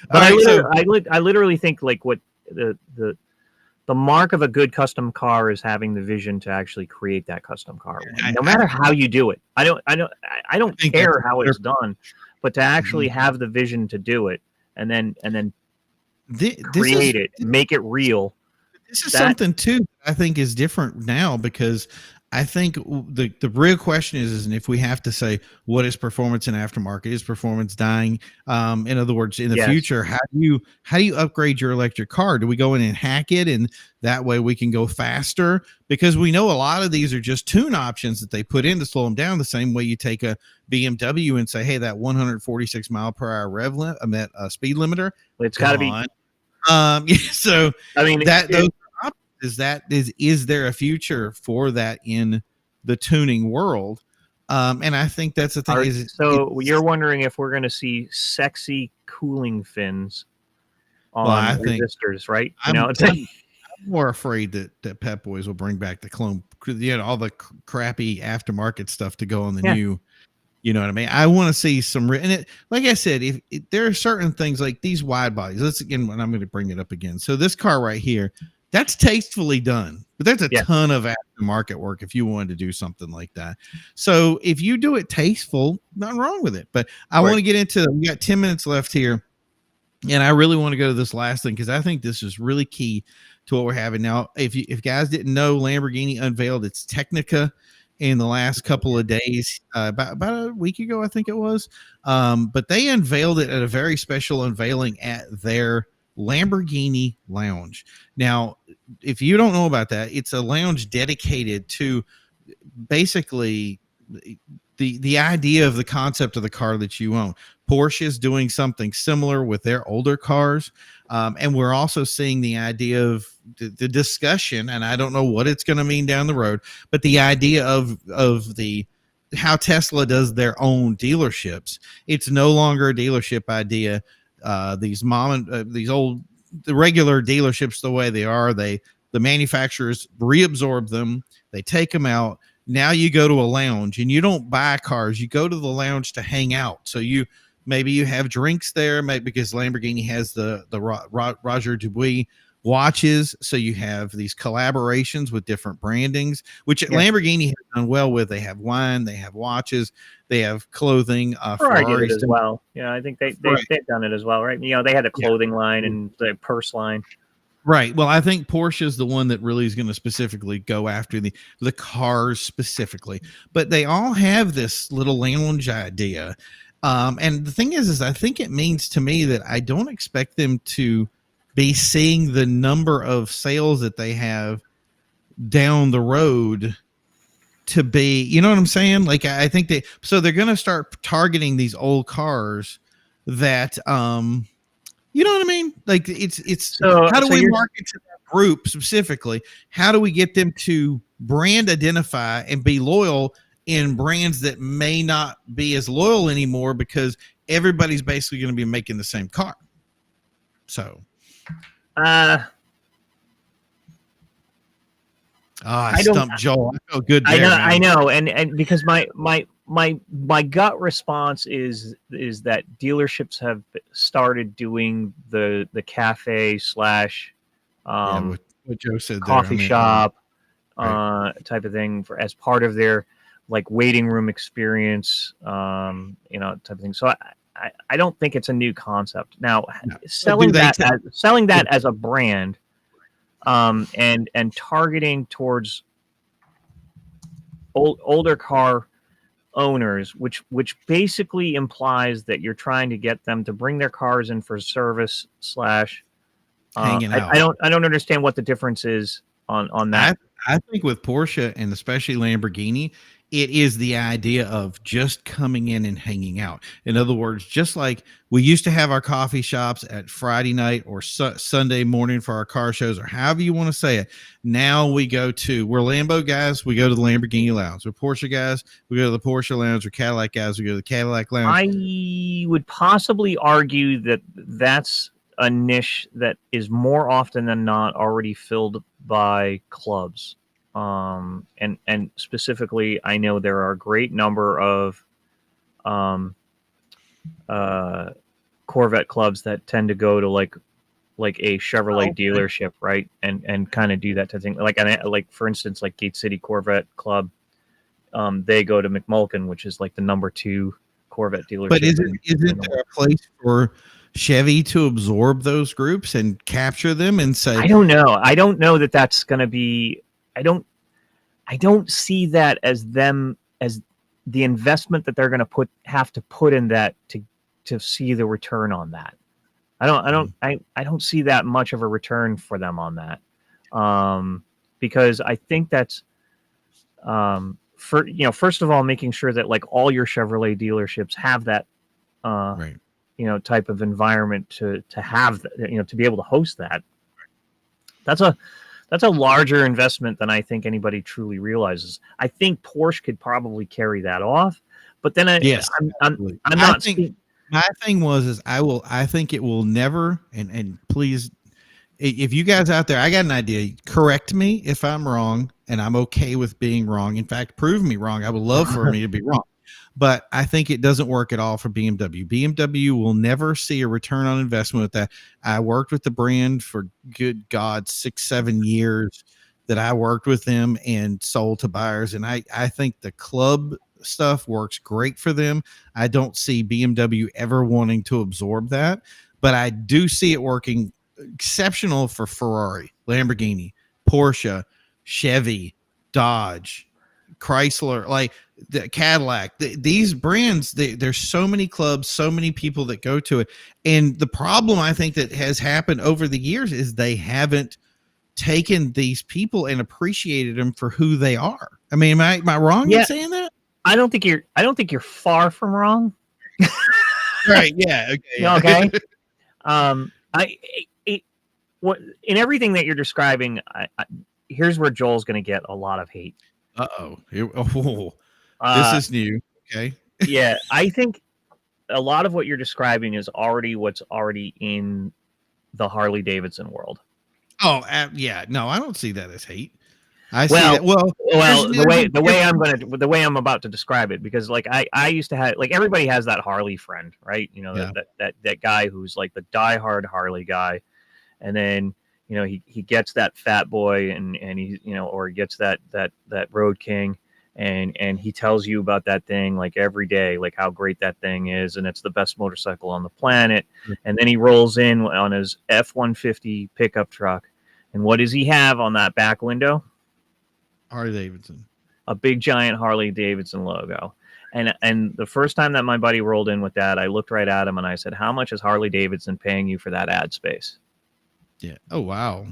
but I literally think like what the mark of a good custom car is having the vision to actually create that custom car. No matter how you do it, I don't care how it's done, but to actually have the vision to do it and then create it, make it real. This is something too I think is different now, because I think the real question is and if we have to say, what is performance in aftermarket? Is performance dying? In other words, in the future, how do you upgrade your electric car? Do we go in and hack it, and that way we can go faster? Because we know a lot of these are just tune options that they put in to slow them down. The same way you take a BMW and say, "Hey, that 146 mile per hour rev limit, speed limiter, it's got to be." So I mean, those. Is there a future for that in the tuning world? And I think that's the thing. You're wondering if we're going to see sexy cooling fins on resistors, right? I'm more afraid that Pep Boys will bring back the clone, all the crappy aftermarket stuff to go on the new. You know what I mean? I want to see some, and it, like I said, if there are certain things like these wide bodies. And I'm going to bring it up again. So this car right here. That's tastefully done, but there's a ton of aftermarket work if you wanted to do something like that. So if you do it tasteful, nothing wrong with it. But I want to get into, we got 10 minutes left here, and I really want to go to this last thing because I think this is really key to what we're having now. If guys didn't know, Lamborghini unveiled its Technica, in the last couple of days, about a week ago, I think it was. But they unveiled it at a very special unveiling at their Lamborghini lounge. Now, if you don't know about that, it's a lounge dedicated to basically the idea of the concept of the car that you own. Porsche is doing something similar with their older cars, and we're also seeing the idea of the discussion, and I don't know what it's going to mean down the road, but the idea of the how Tesla does their own dealerships. It's no longer a dealership idea. These old the regular dealerships, the way they are, the manufacturers reabsorb them, they take them out. Now you go to a lounge and you don't buy cars. You go to the lounge to hang out. So maybe you have drinks there, maybe because Lamborghini has the Roger Dubuis watches. So you have these collaborations with different brandings, which Lamborghini has done well with. They have wine, they have watches, they have clothing. Ferrari did it as well. Yeah, I think they've done it as well, right? You know, they had a clothing line and the purse line. Right. Well, I think Porsche is the one that really is going to specifically go after the cars specifically, but they all have this little lounge idea. And the thing is I think it means to me that I don't expect them to be seeing the number of sales that they have down the road to be, you know what I'm saying? Like, I think they're going to start targeting these old cars that, you know what I mean? Like it's how do we market to that group specifically? How do we get them to brand identify and be loyal in brands that may not be as loyal anymore because everybody's basically going to be making the same car? So, I stumped Joel. I feel good there, I know, and because my gut response is that dealerships have started doing the cafe slash what Joe said coffee there. shop type of thing as part of their like waiting room experience, type of thing. So I don't think it's a new concept. Now, selling that as a brand, and targeting towards older car owners, which basically implies that you're trying to get them to bring their cars in for service slash hanging out. I don't understand what the difference is on that. I think with Porsche and especially Lamborghini, it is the idea of just coming in and hanging out. In other words, just like we used to have our coffee shops at Friday night or Sunday morning for our car shows, or however you want to say it. Now we're Lambo guys, we go to the Lamborghini lounge. We're Porsche guys, we go to the Porsche lounge. We're Cadillac guys, we go to the Cadillac lounge. I would possibly argue that that's a niche that is more often than not already filled by clubs. And specifically, I know there are a great number of Corvette clubs that tend to go to like a Chevrolet dealership, right? And kind of do that type of thing. Like for instance, like Gate City Corvette Club, they go to McMulkin, which is like the number 2 Corvette dealership. But isn't there a place for Chevy to absorb those groups and capture them and say? I don't know that that's going to be. I don't see that as the investment that they're going to have to put in that to see the return on that. I don't see that much of a return for them on that. Because I think that's first of all, making sure that like all your Chevrolet dealerships have that right. Type of environment to have, to be able to host that. That's a larger investment than I think anybody truly realizes. I think Porsche could probably carry that off, but then I'm not. My thing is I think it will never. And please, if you guys out there, I got an idea. Correct me if I'm wrong, and I'm okay with being wrong. In fact, prove me wrong. I would love for me to be wrong. But I think it doesn't work at all for BMW. BMW will never see a return on investment with that. I worked with the brand for good God, 6-7 years that I worked with them and sold to buyers. And I think the club stuff works great for them. I don't see BMW ever wanting to absorb that, but I do see it working exceptional for Ferrari, Lamborghini, Porsche, Chevy, Dodge, Chrysler, like the Cadillac, these brands, there's so many clubs, so many people that go to it. And the problem I think that has happened over the years is they haven't taken these people and appreciated them for who they are. I mean, am I wrong in saying that? I don't think you're far from wrong. Right. Yeah. Okay. Yeah. Okay. What in everything that you're describing, here's where Joel's going to get a lot of hate. Oh, this is new. Okay. Yeah, I think a lot of what you're describing is what's already in the Harley Davidson world. Oh, yeah. No, I don't see that as hate. I see that. Well, the way I'm about to describe it, because like I used to have, like, everybody has that Harley friend, right? You know, yeah. that guy who's like the diehard Harley guy, and then you know he gets that fat boy and he, you know, or he gets that Road King, and he tells you about that thing like every day, like how great that thing is, and it's the best motorcycle on the planet. Mm-hmm. And then he rolls in on his F-150 pickup truck, and what does he have on that back window? Harley Davidson, a big giant Harley Davidson logo. And the first time that my buddy rolled in with that, I looked right at him and I said, "How much is Harley Davidson paying you for that ad space?" Yeah. Oh wow.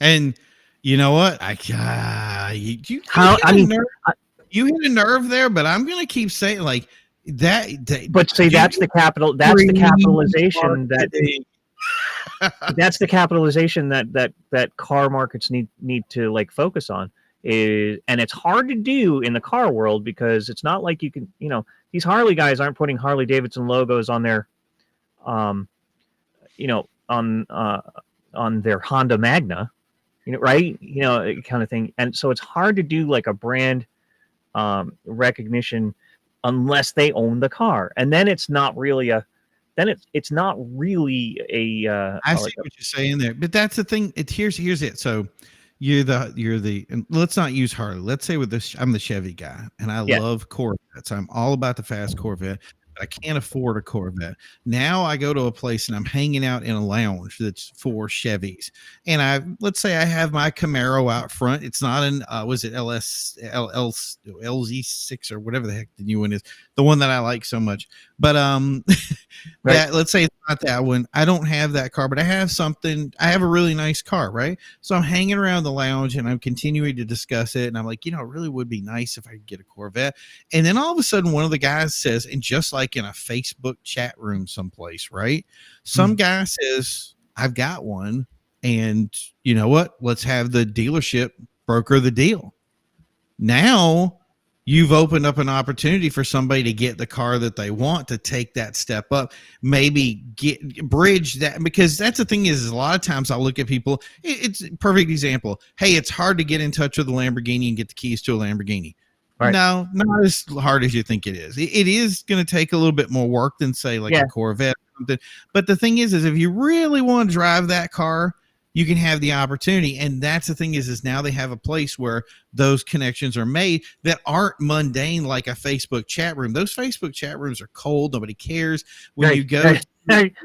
And you know what? You hit a nerve there, but I'm gonna keep saying like that. But see, that's the capitalization that. That's the capitalization that car markets need to like focus on. And it's hard to do in the car world, because it's not like you can, you know, these Harley guys aren't putting Harley Davidson logos on their, you know, on their Honda Magna, you know, right? You know, kind of thing. And so it's hard to do like a brand recognition unless they own the car, and then it's not really a. It's not really a. I see what you're saying there, but that's the thing. Here's it. So you're the. And let's not use Harley. Let's say with this, I'm the Chevy guy, and I love Corvettes. I'm all about the fast Corvette. But I can't afford a Corvette. Now I go to a place and I'm hanging out in a lounge that's for Chevys, and let's say I have my Camaro out front. It's not an was it LZ6 or whatever the heck the new one is, the one that I like so much. But right. That, let's say it's not that one. I don't have that car, but I have something. I have a really nice car, right? So I'm hanging around the lounge and I'm continuing to discuss it, and I'm like, you know, it really would be nice if I could get a Corvette. And then all of a sudden, one of the guys says, and just like in a Facebook chat room someplace, right? Some guy says, "I've got one, and you know what? Let's have the dealership broker the deal." Now you've opened up an opportunity for somebody to get the car that they want, to take that step up, maybe bridge that, because that's the thing is a lot of times I'll look at people. It's a perfect example. Hey, it's hard to get in touch with a Lamborghini and get the keys to a Lamborghini. Right. No, not as hard as you think it is. It is going to take a little bit more work than say like a Corvette or something. But the thing is if you really want to drive that car, you can have the opportunity. And that's the thing is now they have a place where those connections are made that aren't mundane like a Facebook chat room. Those Facebook chat rooms are cold. Nobody cares. When you go, did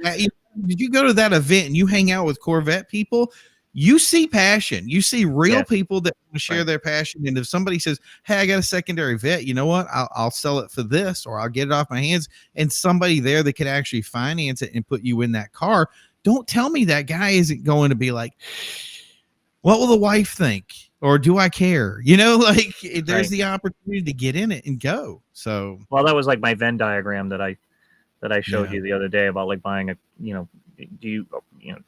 you go to that event and you hang out with Corvette people? You see passion. You see real people that want to share their passion. And if somebody says, "Hey, I got a secondary vet, you know what? I'll sell it for this, or I'll get it off my hands," and somebody there that could actually finance it and put you in that car, don't tell me that guy isn't going to be like, "What will the wife think?" Or "Do I care?" You know, like there's the opportunity to get in it and go. So, well, that was like my Venn diagram that I showed you the other day about like buying a, you know, do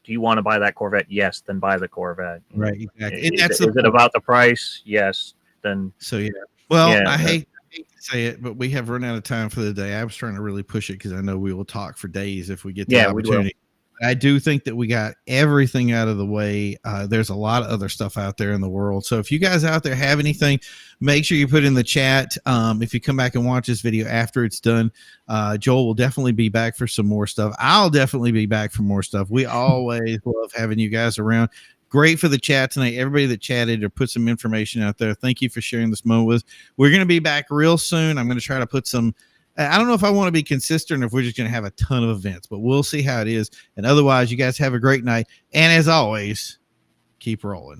you want to buy that Corvette? Yes, then buy the Corvette. Right, exactly. Is it about the price? Yes, then. So yeah. Well, I hate to say it, but we have run out of time for the day. I was trying to really push it because I know we will talk for days if we get the opportunity. I do think that we got everything out of the way. There's a lot of other stuff out there in the world. So if you guys out there have anything, make sure you put in the chat. If you come back and watch this video after it's done, Joel will definitely be back for some more stuff. I'll definitely be back for more stuff. We always love having you guys around. Great for the chat tonight. Everybody that chatted or put some information out there, thank you for sharing this moment with us. We're going to be back real soon. I'm going to try to put some, I don't know if I want to be consistent or if we're just going to have a ton of events, but we'll see how it is. And otherwise, you guys have a great night. And as always, keep rolling.